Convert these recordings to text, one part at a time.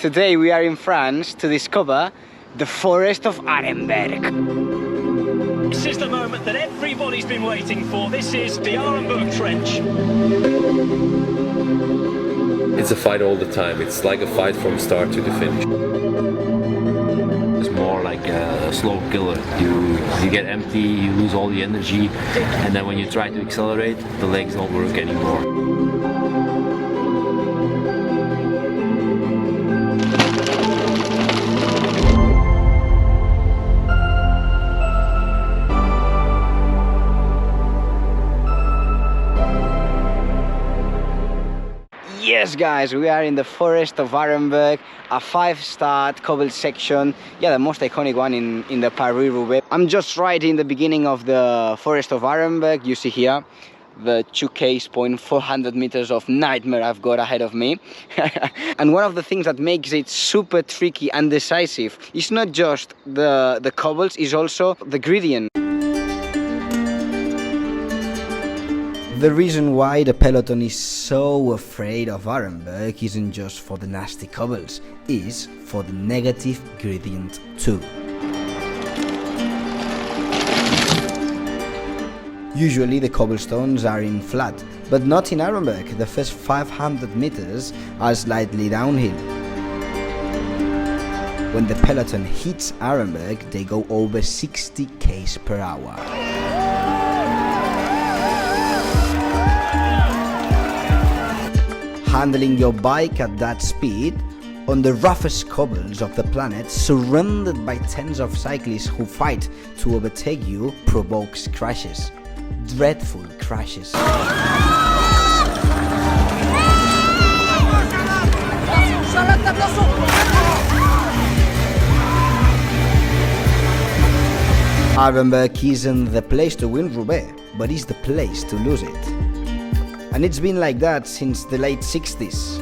Today we are in France to discover the Forest of Arenberg. This is the moment that everybody's been waiting for. This is the Arenberg Trench. It's a fight all the time. It's like a fight from start to the finish. It's more like a slow killer. You get empty, you lose all the energy, and then when you try to accelerate, the legs don't work anymore. Yes guys, we are in the Forest of Arenberg, a 5-star cobble section, the most iconic one in the Paris-Roubaix. I'm just right in the beginning of the Forest of Arenberg. You see here the 400 meters of nightmare I've got ahead of me. And one of the things that makes it super tricky and decisive is not just the cobbles, it's also the gradient. The reason why the peloton is so afraid of Arenberg isn't just for the nasty cobbles, it's for the negative gradient too. Usually the cobblestones are in flat, but not in Arenberg. The first 500 meters are slightly downhill. When the peloton hits Arenberg, they go over 60 km per hour. Handling your bike at that speed, on the roughest cobbles of the planet, surrounded by tens of cyclists who fight to overtake you, provokes crashes. Dreadful crashes. Arenberg isn't the place to win Roubaix, but is the place to lose it. And it's been like that since the late 60s.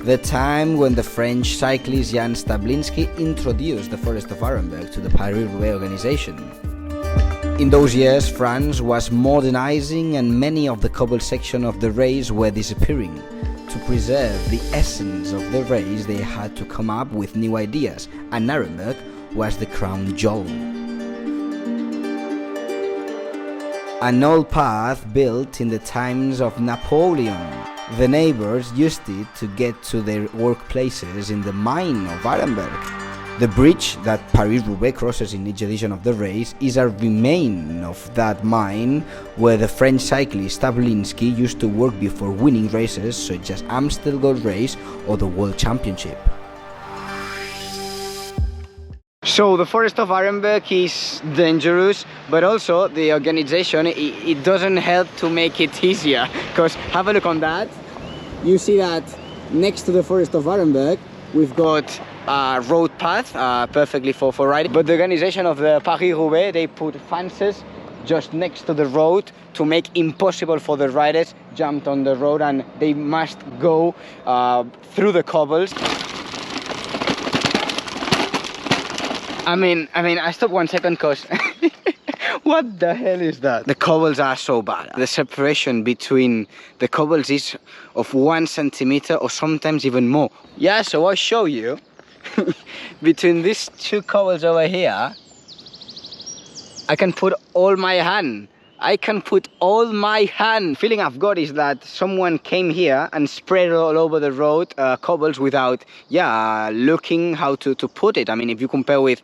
The time when the French cyclist Jan Stablinski introduced the Forest of Arenberg to the Paris-Roubaix organization. In those years, France was modernizing and many of the cobble sections of the race were disappearing. To preserve the essence of the race, they had to come up with new ideas, and Arenberg was the crown jewel. An old path built in the times of Napoleon. The neighbors used it to get to their workplaces in the mine of Arenberg. The bridge that Paris-Roubaix crosses in each edition of the race is a remain of that mine where the French cyclist Stablinski used to work before winning races such as Amstel Gold Race or the World Championship. So the Forest of Arenberg is dangerous, but also the organization, it doesn't help to make it easier. Because have a look on that. You see that next to the Forest of Arenberg, we've got a road path, perfectly for riding. But the organization of the Paris-Roubaix, they put fences just next to the road to make impossible for the riders jump on the road, and they must go through the cobbles. I mean, I stopped 1 second because what the hell is that? The cobbles are so bad. The separation between the cobbles is of 1 centimeter or sometimes even more. Yeah, so I'll show you. Between these 2 cobbles over here, I can put all my hand. Feeling I've got is that someone came here and spread all over the road cobbles without looking how to put it. I mean, if you compare with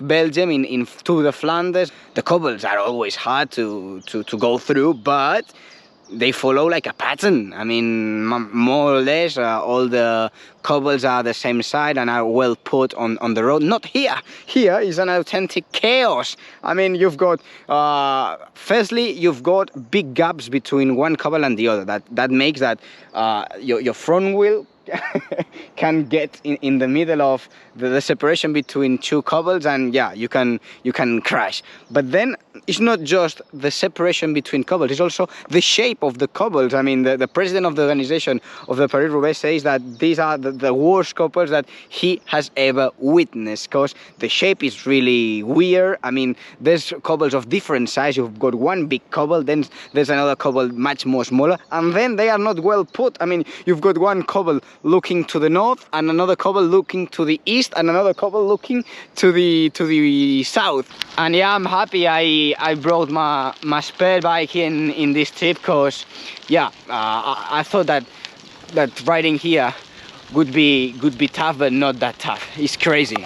Belgium in Tour de Flanders, the cobbles are always hard to go through, but they follow like a pattern. I mean, more or less all the cobbles are the same side and are well put on the road. Not here. Here is an authentic chaos. I mean, you've got firstly you've got big gaps between one cobble and the other. That makes that your front wheel can get in the middle of the separation between 2 cobbles, and you can crash. But then it's not just the separation between cobbles, it's also the shape of the cobbles. I mean, the president of the organization of the Paris-Roubaix says that these are the worst cobbles that he has ever witnessed, because the shape is really weird. I mean, there's cobbles of different size. You've got one big cobble, then there's another cobble much more smaller, and then they are not well put. I mean, you've got one cobble looking to the north north, and another cobble looking to the east, and another cobble looking to the south. And yeah, I'm happy I brought my spare bike in this trip, because yeah, I thought that riding here would be tough, but not that tough. It's crazy.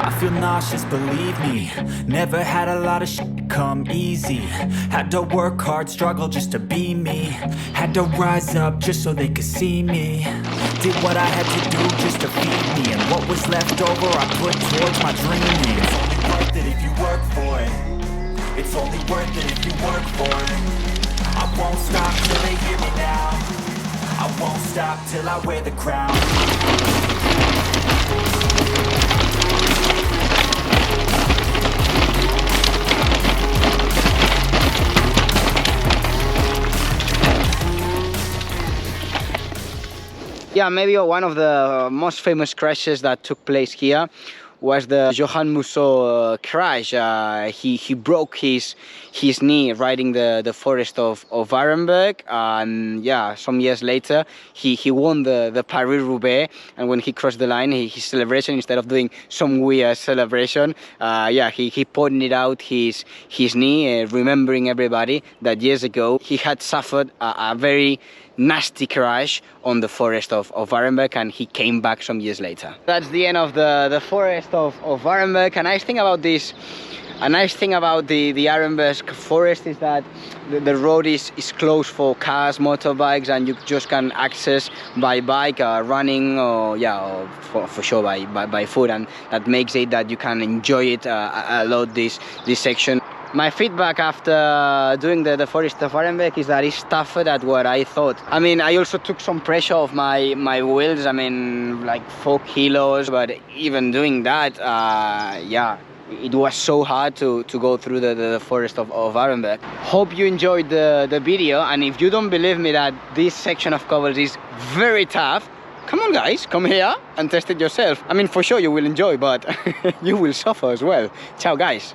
I feel nauseous, believe me. Never had a lot of shit come easy. Had to work hard, struggle just to be me. Had to rise up just so they could see me. Did what I had to do just to feed me, and what was left over I put towards my dreaming. It's only worth it if you work for it. It's only worth it if you work for it. I won't stop till they hear me now. I won't stop till I wear the crown. Yeah, maybe one of the most famous crashes that took place here was the Johan Musso crash. He broke his knee riding the Forest of Arenberg, and yeah, some years later he won the Paris-Roubaix, and when he crossed the line, his celebration, instead of doing some weird celebration, yeah, he pointed out his knee, remembering everybody that years ago he had suffered a very nasty crash on the Forest of Arenberg, and he came back some years later. That's the end of the Forest of Arenberg. A nice thing about the Arenberg forest is that the road is closed for cars, motorbikes, and you just can access by bike, running, or yeah, or for sure by foot, and that makes it that you can enjoy it a lot, this section. My feedback after doing the Forest of Arenberg is that it's tougher than what I thought. I mean, I also took some pressure off my wheels, I mean, like 4 kilos, but even doing that, yeah, it was so hard to go through the Forest of Arenberg. Hope you enjoyed the video, and if you don't believe me that this section of cobbles is very tough, come on guys, come here and test it yourself. I mean, for sure you will enjoy, but you will suffer as well. Ciao guys.